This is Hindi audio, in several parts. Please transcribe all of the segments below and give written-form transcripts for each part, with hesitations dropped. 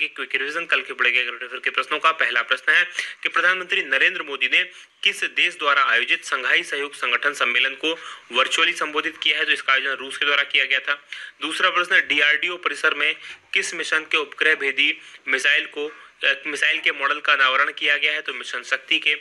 करेंगे क्विक रिवीजन कल के पढ़ेंगे करंट अफेयर के प्रश्नों का। पहला प्रश्न है कि प्रधानमंत्री नरेंद्र मोदी ने किस देश द्वारा आयोजित संघाई सहयोग संगठन सम्मेलन को वर्चुअली संबोधित किया है? तो इसका आयोजन रूस के द्वारा किया गया था। दूसरा प्रश्न, डीआरडीओ परिसर में किस मिशन के उपग्रह भेदी मिसाइल के मॉडल का अनावरण किया गया है? तो मिशन शक्ति के।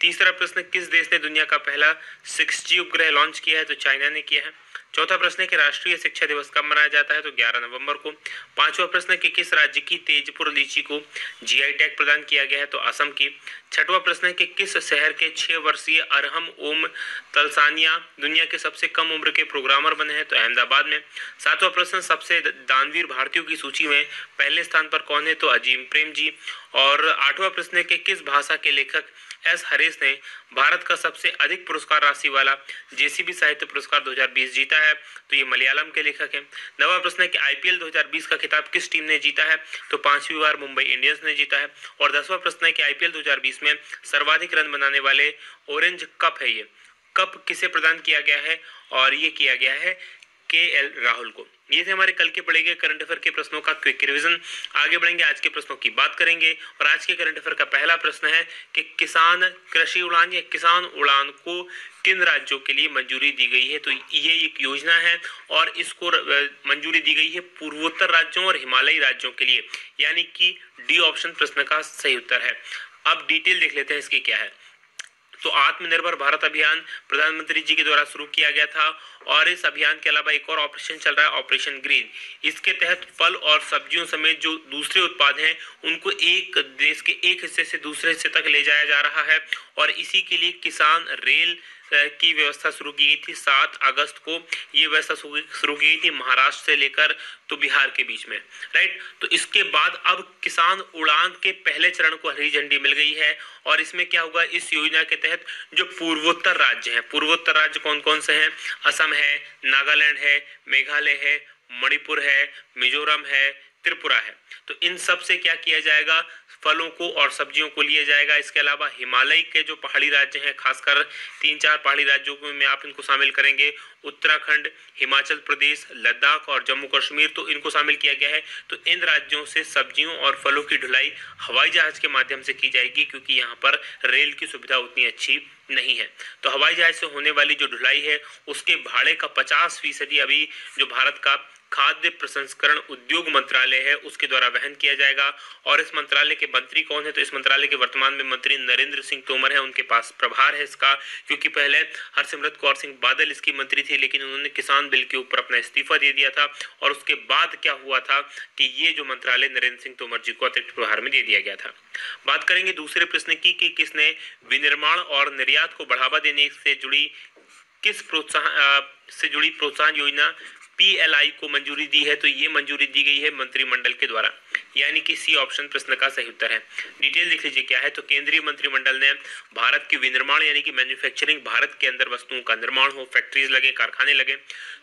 तीसरा प्रश्न, किस देश ने दुनिया का पहला 6G उपग्रह लॉन्च किया है? तो चाइना ने किया है। चौथा प्रश्न है कि राष्ट्रीय शिक्षा दिवस कब मनाया जाता है? तो 11 नवंबर को। पांचवा प्रश्न है कि किस राज्य की तेजपुर लीची को जीआई टैग प्रदान किया गया है? तो असम की। छठवां प्रश्न है कि किस शहर के 6 वर्षीय अरहम ओम तलसानिया दुनिया के सबसे कम उम्र के प्रोग्रामर बने हैं? तो अहमदाबाद में। सातवां प्रश्न, सबसे दानवीर भारतीयों की सूची में पहले स्थान पर कौन है? तो अजीम प्रेम जी। और आठवां प्रश्न है कि किस भाषा के लेखक एस हरीश ने भारत का सबसे अधिक पुरस्कार राशि वाला जेसीबी साहित्य पुरस्कार 2020 जीता है? तो ये मलयालम के लेखक हैं। नवा प्रश्न है कि आईपीएल 2020 का खिताब किस टीम ने जीता है? तो 5वीं बार मुंबई इंडियंस ने जीता है। और 10वां प्रश्न है कि आईपीएल 2020 में सर्वाधिक रन बनाने वाले ऑरेंज कप है, ये कप किसे प्रदान किया गया है? और ये किया गया है केएल राहुल को। ये थे हमारे कल के पढ़ेंगे करंट अफेयर के प्रश्नों का क्विक रिवीजन। आगे बढ़ेंगे, आज के प्रश्नों की बात करेंगे। और आज के करंट अफेयर का पहला प्रश्न है कि किसान कृषि उड़ान या किसान उड़ान को किन राज्यों के लिए मंजूरी दी गई है? तो ये एक योजना है और इसको मंजूरी दी गई है पूर्वोत्तर राज्यों और हिमालयी राज्यों के लिए, यानी कि डी ऑप्शन प्रश्न का सही उत्तर है। अब डिटेल देख लेते हैं इसकी क्या है। तो आत्मनिर्भर भारत अभियान प्रधानमंत्री जी के द्वारा शुरू किया गया था और इस अभियान के अलावा एक और ऑपरेशन चल रहा है, ऑपरेशन ग्रीन। इसके तहत फल और सब्जियों समेत जो दूसरे उत्पाद हैं उनको एक देश के एक हिस्से से दूसरे हिस्से तक ले जाया जा रहा है और इसी के लिए किसान रेल की व्यवस्था शुरू की गई थी। 7 अगस्त को ये व्यवस्था शुरू की गई थी महाराष्ट्र से लेकर तो बिहार के बीच में, राइट। तो इसके बाद अब किसान उड़ान के पहले चरण को हरी झंडी मिल गई है और इसमें क्या होगा, इस योजना के तहत जो पूर्वोत्तर राज्य हैं, पूर्वोत्तर राज्य कौन कौन से हैं? असम है, नागालैंड है, मेघालय है, मणिपुर है, मिजोरम है, त्रिपुरा है। तो इन सब से क्या किया जाएगा, फलों को और सब्जियों को लिया जाएगा। इसके अलावा हिमालय के जो पहाड़ी राज्य हैं, खासकर 3-4 पहाड़ी राज्यों में आप इनको शामिल करेंगे, उत्तराखंड, हिमाचल प्रदेश, लद्दाख और जम्मू कश्मीर, तो इनको शामिल किया गया है। तो इन राज्यों से सब्जियों और फलों की ढुलाई हवाई जहाज के माध्यम से की जाएगी क्योंकि यहाँ पर रेल की सुविधा उतनी अच्छी नहीं है। तो हवाई जहाज से होने वाली जो ढुलाई है उसके भाड़े का 50% अभी जो भारत का खाद्य प्रसंस्करण उद्योग मंत्रालय है उसके द्वारा वहन किया जाएगा। और इस मंत्रालय के मंत्री कौन है? तो इस मंत्रालय के वर्तमान में मंत्री नरेंद्र सिंह तोमर है, उनके पास प्रभार है इसका, क्योंकि पहले हरसिमरत कौर सिंह बादल इसकी मंत्री थी लेकिन उन्होंने किसान बिल के ऊपर अपना इस्तीफा दे दिया था और उसके बाद क्या हुआ था कि ये जो मंत्रालय नरेंद्र सिंह तोमर जी को अतिरिक्त प्रभार में दे दिया गया था। बात करेंगे दूसरे प्रश्न की कि किसने विनिर्माण और निर्यात को बढ़ावा देने से जुड़ी प्रोत्साहन योजना PLI को मंजूरी दी है? तो ये मंजूरी दी गई है मंत्रिमंडल के द्वारा, यानी कि सी ऑप्शन प्रश्न का सही उत्तर है। डिटेल देख लीजिए क्या है। तो केंद्रीय मंत्रिमंडल ने भारत की विनिर्माण यानी कि मैन्युफैक्चरिंग, भारत के अंदर वस्तुओं का निर्माण हो, फैक्ट्रीज लगे, कारखाने लगे,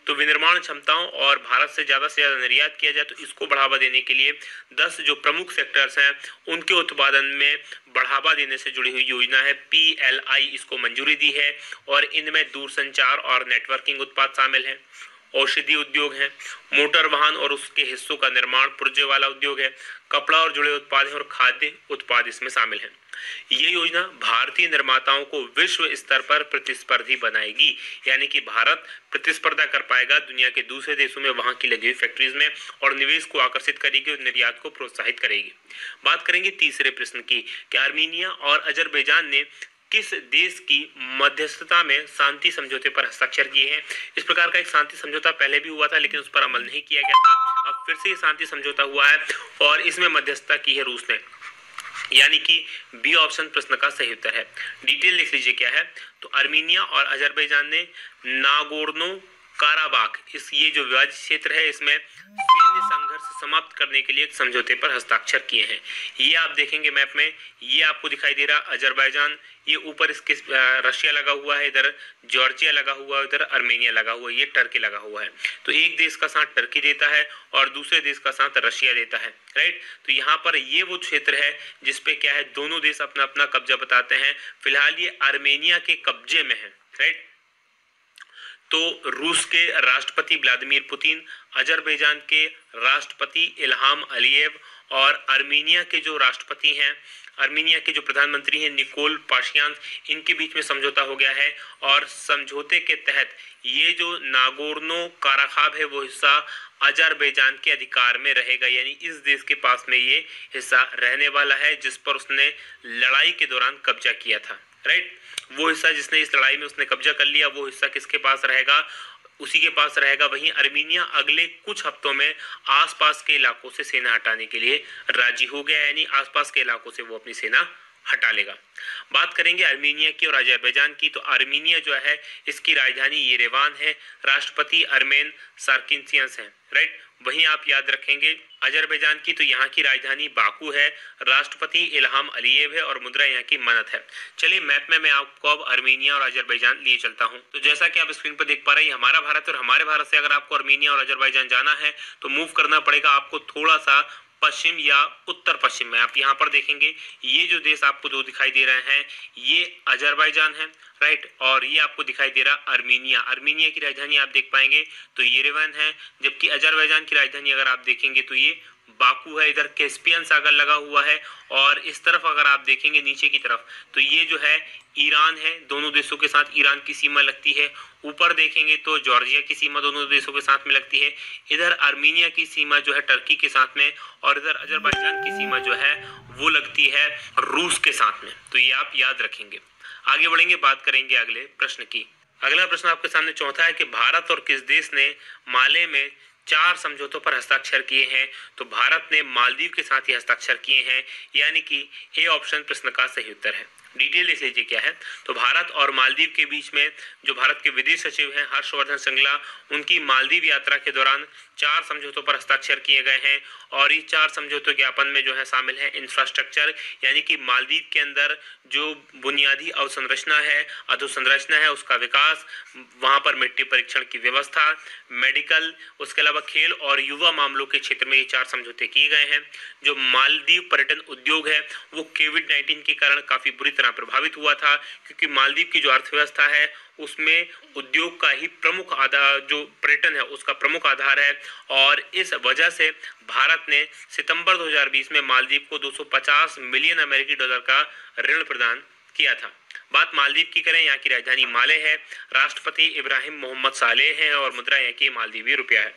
तो विनिर्माण क्षमताओं और भारत से ज्यादा निर्यात किया जाए, तो इसको बढ़ावा देने के लिए 10 जो प्रमुख सेक्टर्स हैं उनके उत्पादन में बढ़ावा देने से जुड़ी हुई योजना है PLI, इसको मंजूरी दी है। और इनमें दूरसंचार और नेटवर्किंग उत्पाद शामिल हैं, औषधि उद्योग है, मोटर वाहन और उसके हिस्सों का निर्माण, पुर्जे वाला उद्योग है, कपड़ा और जुड़े उत्पाद हैं और खाद्य उत्पाद इसमें शामिल हैं। ये योजना भारतीय निर्माताओं को विश्व स्तर पर प्रतिस्पर्धी बनाएगी, यानी कि भारत प्रतिस्पर्धा कर पाएगा दुनिया के दूसरे देशों में वहां की लगी हुई फैक्ट्रीज में और निवेश को आकर्षित करेगी और निर्यात को प्रोत्साहित करेगी। बात करेंगे तीसरे प्रश्न की कि आर्मीनिया और अजरबैजान ने किस देश की मध्यस्थता में शांति समझौते पर हस्ताक्षर किए हैं? इस प्रकार का एक शांति समझौता पहले भी हुआ था लेकिन उस पर अमल नहीं किया गया था। अब फिर से ये शांति समझौता हुआ है और इसमें मध्यस्थता की है रूस ने, यानी कि बी ऑप्शन प्रश्न का सही उत्तर है। डिटेल लिख लीजिए क्या है। तो आर्मीनिया और अजरबैजान ने नागोर्नो काराबाख, इस ये जो विवादित क्षेत्र है इसमें सैन्य संघर्ष समाप्त करने के लिए एक समझौते पर हस्ताक्षर किए हैं। ये आप देखेंगे मैप में, ये आपको दिखाई दे रहा अजरबैजान, ये ऊपर इसके रशिया लगा हुआ है, इधर जॉर्जिया लगा हुआ है, इधर आर्मेनिया लगा हुआ है, ये टर्की लगा हुआ है। तो एक देश का साथ टर्की देता है और दूसरे देश का साथ रशिया देता है, राइट। तो यहाँ पर ये वो क्षेत्र है जिसपे क्या है, दोनों देश अपना अपना कब्जा बताते हैं। फिलहाल ये आर्मेनिया के कब्जे में है, राइट। तो रूस के राष्ट्रपति व्लादिमीर पुतिन, अजरबैजान के राष्ट्रपति इल्हाम अलीयेव और आर्मीनिया के जो राष्ट्रपति हैं, आर्मीनिया के जो प्रधानमंत्री हैं निकोल पाशियान, इनके बीच में समझौता हो गया है। और समझौते के तहत ये जो नागोर्नो काराखाब है वो हिस्सा अजरबैजान के अधिकार में रहेगा, यानी इस देश के पास में ये हिस्सा रहने वाला है जिस पर उसने लड़ाई के दौरान कब्जा किया था। राइट, वो हिस्सा जिसने इस लड़ाई में उसने कब्जा कर लिया वो हिस्सा किसके पास रहेगा? उसी के पास रहेगा। वहीं आर्मीनिया अगले कुछ हफ्तों में आसपास के इलाकों से सेना हटाने के लिए राजी हो गया, यानी आसपास के इलाकों से वो अपनी सेना हटा लेगा। बात करेंगे आर्मीनिया की और अजरबैजान की। तो आर्मीनिया जो है इसकी राजधानी येरेवान है, राष्ट्रपति अरमेन सार्किसियान है। राइट, वहीं आप याद रखेंगे अजरबैजान की तो यहाँ की राजधानी बाकू है, राष्ट्रपति इल्हाम अलीयेव है और मुद्रा यहाँ की मन्नत है। चलिए मैप में मैं आपको अब आर्मीनिया और अजरबैजान लिए चलता हूँ। तो जैसा कि आप स्क्रीन पर देख पा रहे हैं हमारा भारत, और हमारे भारत से अगर आपको आर्मीनिया और अजरबैजान जाना है तो मूव करना पड़ेगा आपको थोड़ा सा पश्चिम या उत्तर पश्चिम में। आप यहाँ पर देखेंगे ये जो देश आपको दो दिखाई दे रहे हैं ये अजरबैजान है। राइट, और ये आपको दिखाई दे रहा आर्मीनिया। आर्मीनिया की राजधानी आप देख पाएंगे तो येरेवान है, जबकि अजरबैजान की राजधानी अगर आप देखेंगे तो ये बाकू है। इधर कैस्पियन सागर लगा हुआ है और इस तरफ अगर आप देखेंगे नीचे की तरफ तो ये जो है ईरान है, दोनों देशों के साथ ईरान की सीमा लगती है। ऊपर देखेंगे तो जॉर्जिया की सीमा दोनों देशों के साथ में लगती है। इधर आर्मीनिया की सीमा जो है टर्की के साथ में, और इधर अजरबैजान की सीमा जो है वो लगती है रूस के साथ में। तो ये आप याद रखेंगे। आगे बढ़ेंगे, बात करेंगे अगले प्रश्न की। अगला प्रश्न आपके सामने चौथा है कि भारत और किस देश ने माले में 4 समझौतों पर हस्ताक्षर किए हैं? तो भारत ने मालदीव के साथ ही हस्ताक्षर किए हैं, यानी कि ए ऑप्शन प्रश्न का सही उत्तर है। डिटेल देख लीजिए क्या है। तो भारत और मालदीव के बीच में जो भारत के विदेश सचिव हैं हर्षवर्धन श्रृंगला, उनकी मालदीव यात्रा के दौरान 4 समझौतों पर हस्ताक्षर किए गए हैं। और ये 4 समझौतों ज्ञापन में जो है शामिल है इंफ्रास्ट्रक्चर, यानी कि मालदीव के अंदर जो बुनियादी अवसंरचना है, अधोसंरचना है, उसका विकास, वहां पर मिट्टी परीक्षण की व्यवस्था, मेडिकल, उसके अलावा खेल और युवा मामलों के क्षेत्र में ये 4 समझौते किए गए हैं। जो मालदीव पर्यटन उद्योग है वो कोविड-19 के कारण काफी बुरी तरह प्रभावित हुआ था, क्योंकि मालदीव की जो अर्थव्यवस्था है उसमें उद्योग का ही प्रमुख आधार, जो पर्यटन है उसका प्रमुख आधार है। और इस वजह से भारत ने सितंबर 2020 में मालदीव को 250 मिलियन अमेरिकी डॉलर का ऋण प्रदान किया था। बात मालदीव की करें, यहाँ की राजधानी माले है, राष्ट्रपति इब्राहिम मोहम्मद सालेह हैं और मुद्रा यहाँ की मालदीवी रुपया है।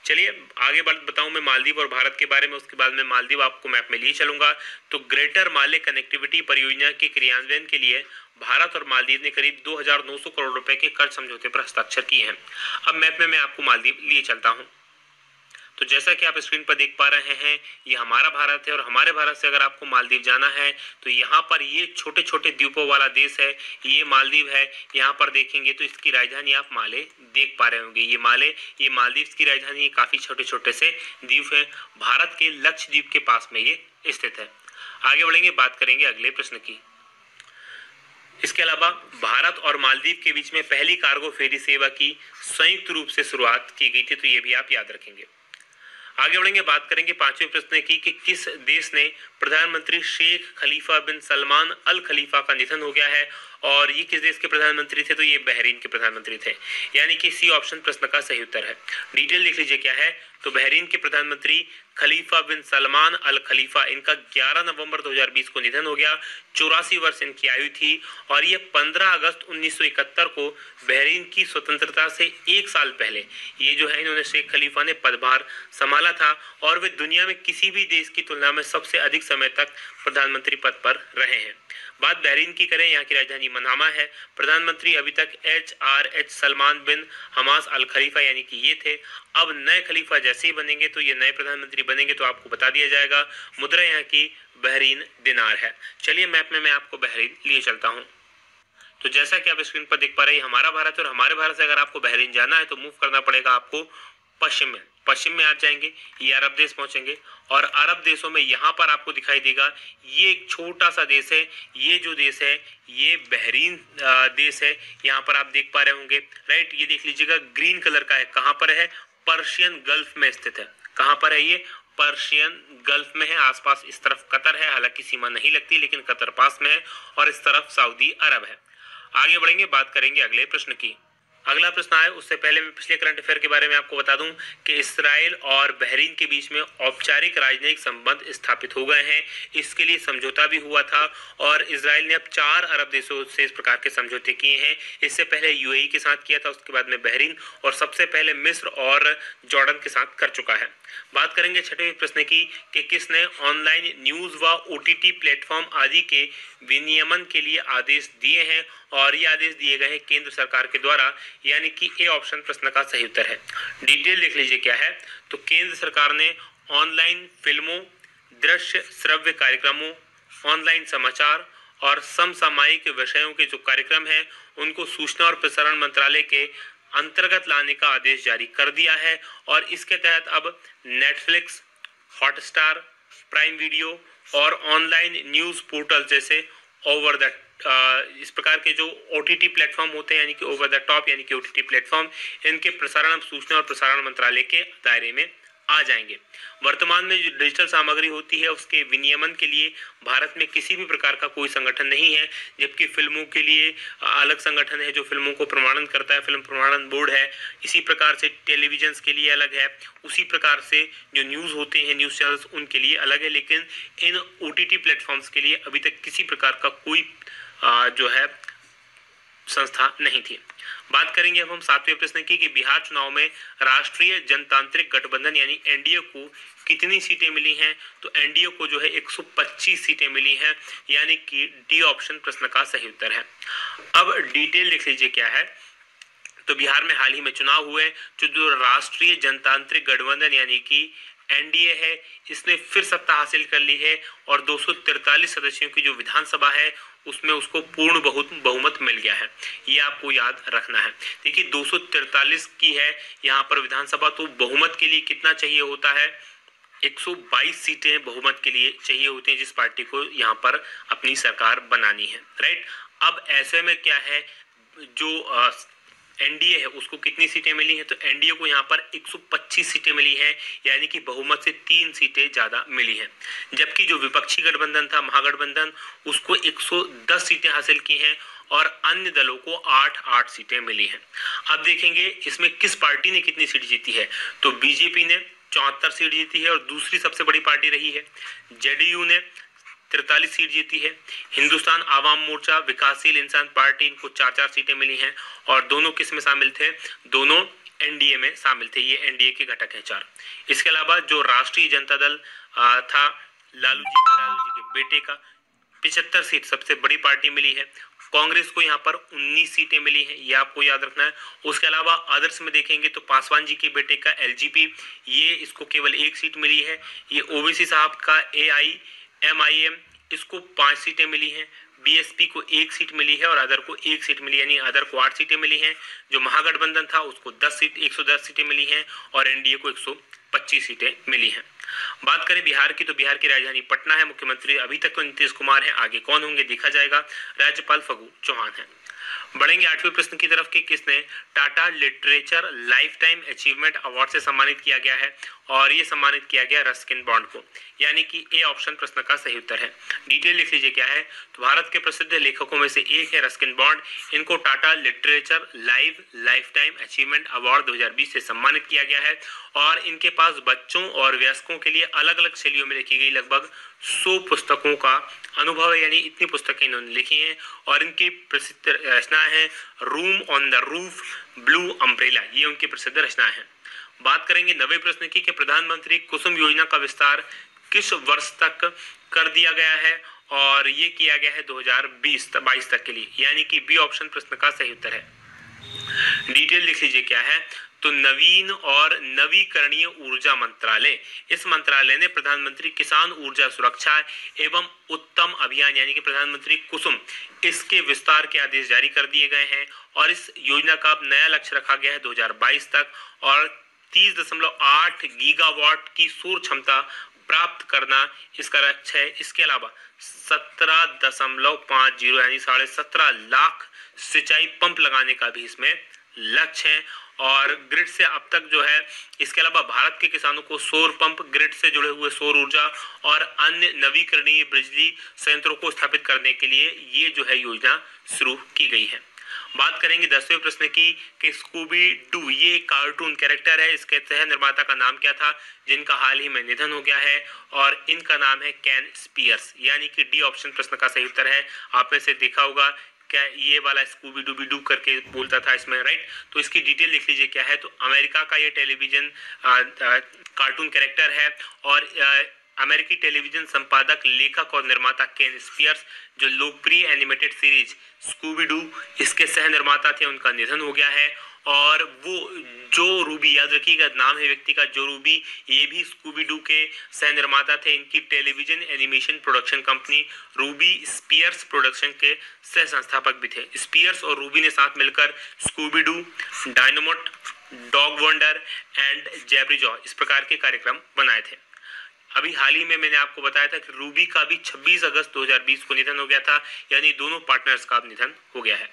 चलिए आगे बताऊं मैं मालदीव और भारत के बारे में, उसके बाद में मालदीव आपको मैप में लिए चलूंगा। तो ग्रेटर माले कनेक्टिविटी परियोजना के क्रियान्वयन के लिए भारत और मालदीव ने करीब 2,900 करोड़ रुपए के कर्ज समझौते पर हस्ताक्षर किए हैं। अब मैप में मैं आपको मालदीव लिए चलता हूं। तो जैसा कि आप स्क्रीन पर देख पा रहे हैं ये हमारा भारत है, और हमारे भारत से अगर आपको मालदीव जाना है तो यहाँ पर ये छोटे छोटे द्वीपों वाला देश है, ये मालदीव है। यहाँ पर देखेंगे तो इसकी राजधानी आप माले देख पा रहे होंगे, ये माले, ये मालदीव की राजधानी, काफी छोटे छोटे से द्वीप है, भारत के लक्षद्वीप के पास में ये स्थित है। आगे बढ़ेंगे, बात करेंगे अगले प्रश्न की। इसके अलावा भारत और मालदीव के बीच में पहली कार्गो फेरी सेवा की संयुक्त रूप से शुरुआत की गई थी, तो ये भी आप याद रखेंगे। आगे बढ़ेंगे, बात करेंगे 5वें प्रश्न की कि किस देश ने प्रधानमंत्री शेख खलीफा बिन सलमान अल खलीफा का निधन हो गया है, और ये किस देश के प्रधानमंत्री थे? तो ये बहरीन के प्रधानमंत्री थे, यानी कि सी ऑप्शन प्रश्न का सही उत्तर है। डिटेल देख लीजिए क्या है। तो बहरीन के प्रधानमंत्री खलीफा बिन सलमान अल खलीफा, इनका 11 नवंबर 2020 को निधन हो गया। 84 वर्ष इनकी आयु थी, और ये 15 अगस्त 1971 को बहरीन की स्वतंत्रता से 1 साल पहले ये जो है इन्होंने शेख खलीफा ने पदभार संभाला था, और वे दुनिया में किसी भी देश की तुलना में सबसे अधिक समय तक प्रधानमंत्री पद पर रहे हैं। बात बहरीन की करें, यहाँ की राजधानी मनामा है। प्रधानमंत्री अभी तक HRH सलमान बिन हमास अल खलीफा यानी कि ये थे। अब नए खलीफा जैसे ही बनेंगे तो ये नए प्रधानमंत्री बनेंगे तो आपको बता दिया जाएगा। मुद्रा यहाँ की बहरीन दिनार है। चलिए मैप में मैं आपको बहरीन लिए चलता हूँ। तो जैसा कि आप स्क्रीन पर देख पा रहे हैं हमारा भारत है, और हमारे भारत से अगर आपको बहरीन जाना है तो मूव करना पड़ेगा आपको पश्चिम में। पश्चिम में आ जाएंगे, ये अरब देश पहुंचेंगे, और अरब देशों में यहाँ पर आपको दिखाई देगा ये एक छोटा सा देश है। ये जो देश है ये बहरीन देश है, यहाँ पर आप देख पा रहे होंगे। राइट, ये देख लीजिएगा ग्रीन कलर का है, कहाँ पर है? पर्शियन गल्फ में स्थित है। कहाँ पर है ये? पर्शियन गल्फ में है। आसपास इस तरफ कतर है, हालांकि सीमा नहीं लगती लेकिन कतर पास में है, और इस तरफ सऊदी अरब है। आगे बढ़ेंगे, बात करेंगे अगले प्रश्न की। अगला प्रश्न आए उससे पहले मैं पिछले करंट अफेयर के बारे में आपको बता दूं कि इसराइल और बहरीन के बीच में औपचारिक राजनयिक संबंध स्थापित हो गए हैं। इसके लिए समझौता भी हुआ था और इसराइल ने अब 4 अरब देशों से इस प्रकार के समझौते किए हैं। इससे पहले यूएई के साथ किया था, उसके बाद में बहरीन और सबसे पहले मिस्र और जॉर्डन के साथ कर चुका है। बात करेंगे छठवें प्रश्न की कि किसने ऑनलाइन न्यूज व ओटीटी प्लेटफॉर्म आदि के विनियमन के लिए आदेश दिए हैं, और ये आदेश दिए गए हैं केंद्र सरकार के द्वारा, यानी कि ए ऑप्शन प्रश्न का सही उत्तर है। डिटेल देख लीजिए क्या है। तो केंद्र सरकार ने ऑनलाइन फिल्मों, दृश्य श्रव्य कार्यक्रमों, ऑनलाइन समाचार और समसामयिक विषयों के जो कार्यक्रम हैं उनको सूचना और प्रसारण मंत्रालय के अंतर्गत लाने का आदेश जारी कर दिया है। और इसके तहत अब नेटफ्लिक्स, हॉटस्टार, प्राइम वीडियो और ऑनलाइन न्यूज पोर्टल जैसे ओवर द इस प्रकार के जो ओटीटी प्लेटफॉर्म होते हैं, यानी कि ओवर द टॉप यानी कि ओटीटी प्लेटफॉर्म, इनके प्रसारण सूचना और प्रसारण मंत्रालय के दायरे में आ जाएंगे। वर्तमान में जो डिजिटल सामग्री होती है उसके विनियमन के लिए भारत में किसी भी प्रकार का कोई संगठन नहीं है, जबकि फिल्मों के लिए अलग संगठन है जो फिल्मों को प्रमाणन करता है, फिल्म प्रमाणन बोर्ड है। इसी प्रकार से टेलीविजन के लिए अलग है, उसी प्रकार से जो न्यूज़ होते हैं, न्यूज़ चैनल्स, उनके लिए अलग है। लेकिन इन ओटीटी प्लेटफॉर्म्स के लिए अभी तक किसी प्रकार का कोई जो है संस्था नहीं थी। बात करेंगे अब हम सातवें प्रश्न की कि बिहार चुनाव में राष्ट्रीय जनतांत्रिक गठबंधन यानी एनडीए को कितनी सीटें मिली हैं। तो एनडीए को जो है 125 सीटें मिली हैं, यानी कि डी ऑप्शन प्रश्न का सही उत्तर है। अब डिटेल देख लीजिए क्या है। तो बिहार में हाल ही में चुनाव हुए, जो राष्ट्रीय जनतांत्रिक गठबंधन यानी कि एनडीए है, इसने फिर सत्ता हासिल कर ली है और 243 सदस्यों की जो विधानसभा है उसमें उसको पूर्ण बहुमत मिल गया है। ये आपको याद रखना है। देखिए 243 की है यहाँ पर विधानसभा, तो बहुमत के लिए कितना चाहिए होता है, 122 सीटें बहुमत के लिए चाहिए होती हैं जिस पार्टी को यहाँ पर अपनी सरकार बनानी है, राइट। अब ऐसे में क्या है, जो एनडीए है उसको कितनी सीटें मिली हैं, तो एनडीए को यहाँ पर 125 सीटें मिली हैं, यानी कि बहुमत से 3 सीटें ज्यादा मिली हैं। जबकि जो विपक्षी गठबंधन था, महागठबंधन, उसको 110 सीटें हासिल की हैं और अन्य दलों को 8-8 सीटें मिली हैं। अब देखेंगे इसमें किस पार्टी ने कितनी सीट जीती है। तो बीजेपी ने 74 सीट जीती है और दूसरी सबसे बड़ी पार्टी रही है। जेडीयू ने 43 सीट जीती है। हिंदुस्तान आवाम मोर्चा, विकासशील इंसान पार्टी, इनको 4-4 सीटें मिली हैं और दोनों किस में शामिल थे, दोनों एनडीए में शामिल थे। ये एनडीए के घटक हैं 4। इसके अलावा जो राष्ट्रीय जनता दल था लालू जी के बेटे का, 75 सीट सबसे बड़ी पार्टी मिली है। कांग्रेस को यहाँ पर 19 सीटें मिली हैं, ये आपको याद रखना है। उसके अलावा अदर्स में देखेंगे तो पासवान जी के बेटे का एलजीपी, ये इसको केवल 1 सीट मिली है। ये ओवैसी साहब का एआईएमआईएम, इसको 5 सीटें मिली हैं। बीएसपी को 1 सीट मिली है और अदर को 1 सीट मिली, यानी अदर को 8 सीटें मिली हैं। जो महागठबंधन था उसको 110 सीटें मिली हैं और एनडीए को 125 सीटें मिली हैं। बात करें बिहार की, तो बिहार की राजधानी पटना है। मुख्यमंत्री अभी तक तो नीतीश कुमार हैं, आगे कौन होंगे देखा जाएगा। राज्यपाल फागू चौहान है। बढ़ेंगे 8वें प्रश्न की तरफ कि किसने Tata literature life time achievement award से सम्मानित किया गया है, और ये सम्मानित किया गया रस्किन बॉन्ड को, यानी कि ए ऑप्शन प्रश्न का सही उत्तर है। डिटेल लिख लीजिए क्या है। तो भारत के प्रसिद्ध लेखकों में से एक है रस्किन बॉन्ड, इनको Tata literature life time achievement award 2020 से सम्मानित किया गया है और इनके पास बच्चों और वयस्कों के लिए अलग अलग शैलियों में लिखी गई लगभग 100 पुस्तकों का अनुभव है, यानी इतनी पुस्तकें इन्होंने लिखी हैं। और इनकी प्रसिद्ध रचनाएं हैं room on the roof, blue umbrella, ये उनकी प्रसिद्ध रचनाएं हैं। बात करेंगे 9वें प्रश्न की कि प्रधानमंत्री कुसुम योजना का विस्तार किस वर्ष तक कर दिया गया है, और ये किया गया है 2022 तक के लिए, यानी कि बी ऑप्शन प्रश्न का सही उत्तर है। डिटेल लिख लीजिए क्या है। तो नवीन और नवीकरणीय ऊर्जा मंत्रालय, इस मंत्रालय ने प्रधानमंत्री किसान ऊर्जा सुरक्षा एवं उत्तम अभियान यानी कि प्रधानमंत्री कुसुम, इसके विस्तार के आदेश जारी कर दिए गए हैं और इस योजना का अब नया लक्ष्य रखा गया है 2022 तक और 30.8 गीगावाट की सौर क्षमता प्राप्त करना इसका लक्ष्य है। इसके अलावा 17.50 यानी 17.5 लाख सिंचाई पंप लगाने का भी इसमें लक्ष्य है। और ग्रिड से अब तक जो है, इसके अलावा भारत के किसानों को सौर पंप, ग्रिड से जुड़े हुए सौर ऊर्जा और अन्य नवीकरणीय बिजली संयंत्रों को स्थापित करने के लिए ये जो है योजना शुरू की गई है। बात करेंगे 10वें प्रश्न की कि स्कूबी डू ये कार्टून कैरेक्टर है, इसके सह निर्माता का नाम क्या था जिनका हाल ही में निधन हो गया है, और इनका नाम है कैन स्पियर्स, यानी कि डी ऑप्शन प्रश्न का सही उत्तर है। आप में से देखा होगा क्या ये वाला स्कूबी डूबी डू करके बोलता था इसमें, राइट। तो इसकी डिटेल लिख लीजिए क्या है। तो अमेरिका का ये टेलीविजन कार्टून कैरेक्टर है, और अमेरिकी टेलीविजन संपादक, लेखक और निर्माता केन स्पियर्स, जो लोकप्रिय एनिमेटेड सीरीज स्कूबी डू इसके सह निर्माता थे, उनका निधन हो गया है। और वो जो रूबी, याद रखिएगा नाम है व्यक्ति का, जो रूबी, ये भी स्कूबी डू के सह निर्माता थे। इनकी television animation production company Ruby Spears production के सह संस्थापक भी थे। स्पियर्स और रूबी ने साथ मिलकर Scooby Doo, Dynomutt, dog wonder and Jabberjaw इस प्रकार के कार्यक्रम बनाए थे। अभी हाल ही में मैंने आपको बताया था कि रूबी का भी 26 अगस्त 2020 को निधन हो गया था, यानी दोनों पार्टनर्स का निधन हो गया है।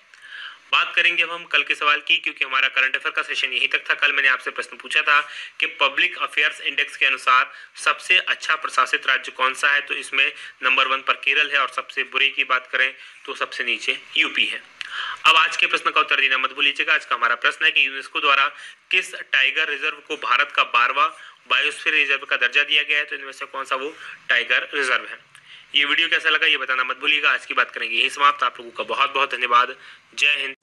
बात करेंगे अब हम कल के सवाल की, क्योंकि हमारा करंट अफेयर का सेशन यहीं तक था। कल मैंने आपसे प्रश्न पूछा था कि पब्लिक अफेयर्स इंडेक्स के अनुसार सबसे अच्छा प्रशासित राज्य कौन सा है, तो इसमें नंबर 1 पर केरल है, और सबसे बुरे की बात करें तो सबसे नीचे यूपी है। अब आज के प्रश्न का उत्तर देना मत भूलिएगा। आज का हमारा प्रश्न है कि यूनेस्को द्वारा किस टाइगर रिजर्व को भारत का 12वां बायोस्फीयर रिजर्व का दर्जा दिया गया है, तो इनमें से कौन सा वो टाइगर रिजर्व है। ये वीडियो कैसा लगा ये बताना मत भूलिएगा। आज की बात करेंगे यही समाप्त। आप लोगों का बहुत बहुत धन्यवाद। जय हिंद।